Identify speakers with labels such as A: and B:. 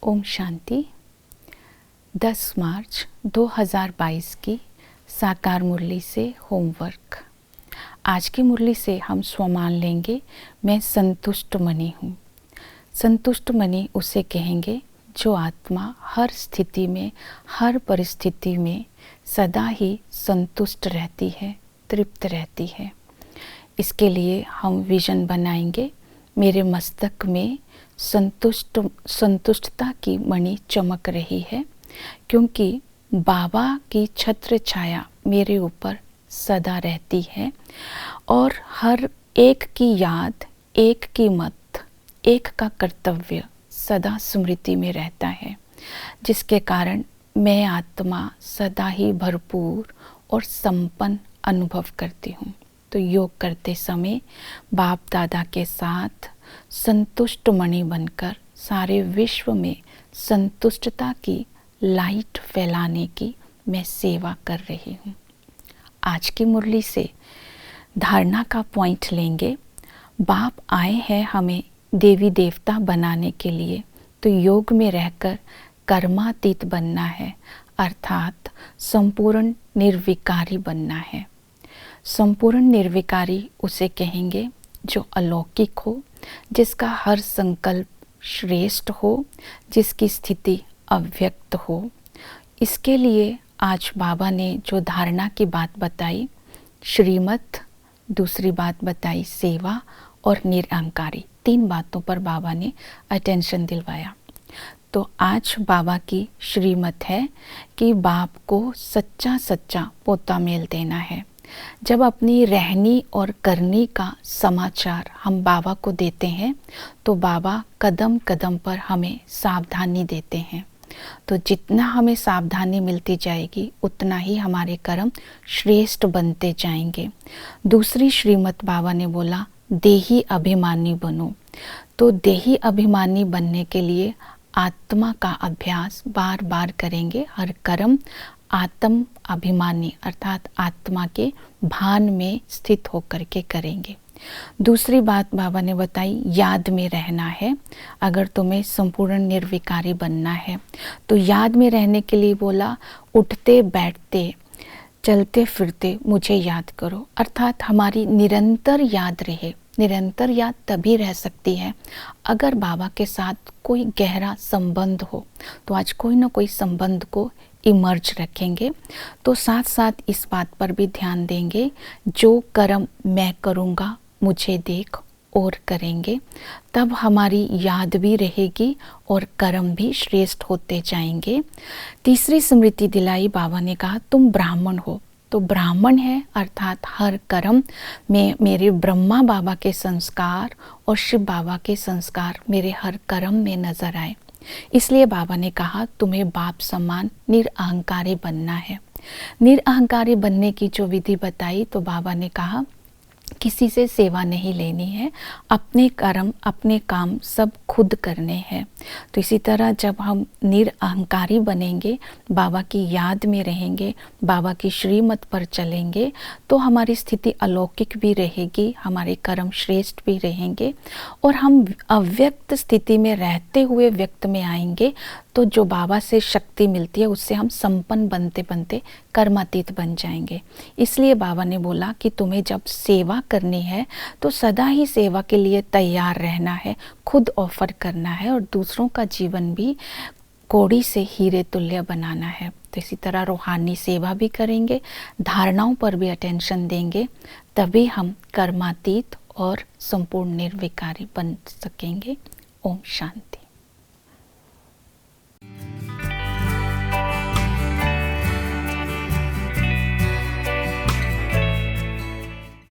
A: ओम शांति। 10 मार्च 2022 की साकार मुरली से होमवर्क। आज की मुरली से हम स्वमान लेंगे, मैं संतुष्ट मनी हूँ। संतुष्ट मनी उसे कहेंगे जो आत्मा हर स्थिति में, हर परिस्थिति में सदा ही संतुष्ट रहती है, तृप्त रहती है। इसके लिए हम विजन बनाएंगे। मेरे मस्तक में संतुष्टता की मणि चमक रही है, क्योंकि बाबा की छत्र छाया मेरे ऊपर सदा रहती है और हर एक की याद, एक की मत, एक का कर्तव्य सदा स्मृति में रहता है, जिसके कारण मैं आत्मा सदा ही भरपूर और संपन्न अनुभव करती हूँ। तो योग करते समय बाप दादा के साथ संतुष्ट मणि बनकर सारे विश्व में संतुष्टता की लाइट फैलाने की मैं सेवा कर रही हूँ। आज की मुरली से धारणा का पॉइंट लेंगे। बाप आए हैं हमें देवी देवता बनाने के लिए, तो योग में रहकर कर्मातीत बनना है, अर्थात संपूर्ण निर्विकारी बनना है। संपूर्ण निर्विकारी उसे कहेंगे जो अलौकिक हो, जिसका हर संकल्प श्रेष्ठ हो, जिसकी स्थिति अव्यक्त हो। इसके लिए आज बाबा ने जो धारणा की बात बताई, श्रीमत, दूसरी बात बताई सेवा और निरअहंकारी, 3 बातों पर बाबा ने अटेंशन दिलवाया। तो आज बाबा की श्रीमत है कि बाप को सच्चा सच्चा पोता मेल देना है। जब अपनी रहनी और करनी का समाचार हम बाबा को देते हैं, तो बाबा कदम कदम पर हमें सावधानी देते हैं। तो जितना हमें सावधानी मिलती जाएगी, उतना ही हमारे कर्म श्रेष्ठ बनते जाएंगे। दूसरी श्रीमत बाबा ने बोला, देही अभिमानी बनो। तो देही अभिमानी बनने के लिए आत्मा का अभ्यास बार बार करेंगे। हर कर्म आत्म अभिमानी अर्थात आत्मा के भान में स्थित होकर के करेंगे। दूसरी बात बाबा ने बताई, याद में रहना है। अगर तुम्हें संपूर्ण निर्विकारी बनना है तो याद में रहने के लिए बोला, उठते बैठते चलते फिरते मुझे याद करो, अर्थात हमारी निरंतर याद रहे। निरंतर याद तभी रह सकती है अगर बाबा के साथ कोई गहरा संबंध हो। तो आज कोई ना कोई संबंध को इमर्ज रखेंगे। तो साथ साथ इस बात पर भी ध्यान देंगे, जो कर्म मैं करूँगा मुझे देख और करेंगे, तब हमारी याद भी रहेगी और कर्म भी श्रेष्ठ होते जाएंगे। तीसरी स्मृति दिलाई बाबा ने कहा, तुम ब्राह्मण हो। तो ब्राह्मण है अर्थात हर कर्म में मेरे ब्रह्मा बाबा के संस्कार और शिव बाबा के संस्कार मेरे हर कर्म में नजर आए। इसलिए बाबा ने कहा, तुम्हें बाप समान निरअहंकारी बनना है। निरअहंकारी बनने की जो विधि बताई, तो बाबा ने कहा, किसी से सेवा नहीं लेनी है, अपने कर्म अपने काम सब खुद करने हैं। तो इसी तरह जब हम निरअहंकारी बनेंगे, बाबा की याद में रहेंगे, बाबा की श्रीमत पर चलेंगे, तो हमारी स्थिति अलौकिक भी रहेगी, हमारे कर्म श्रेष्ठ भी रहेंगे और हम अव्यक्त स्थिति में रहते हुए व्यक्त में आएंगे। तो जो बाबा से शक्ति मिलती है, उससे हम संपन्न बनते बनते कर्मातीत बन जाएंगे। इसलिए बाबा ने बोला कि तुम्हें जब सेवा करनी है तो सदा ही सेवा के लिए तैयार रहना है, खुद ऑफर करना है और दूसरों का जीवन भी कौड़ी से हीरे तुल्य बनाना है। तो इसी तरह रूहानी सेवा भी करेंगे, धारणाओं पर भी अटेंशन देंगे, तभी हम कर्मातीत और संपूर्ण निर्विकारी बन सकेंगे। ओम शांति।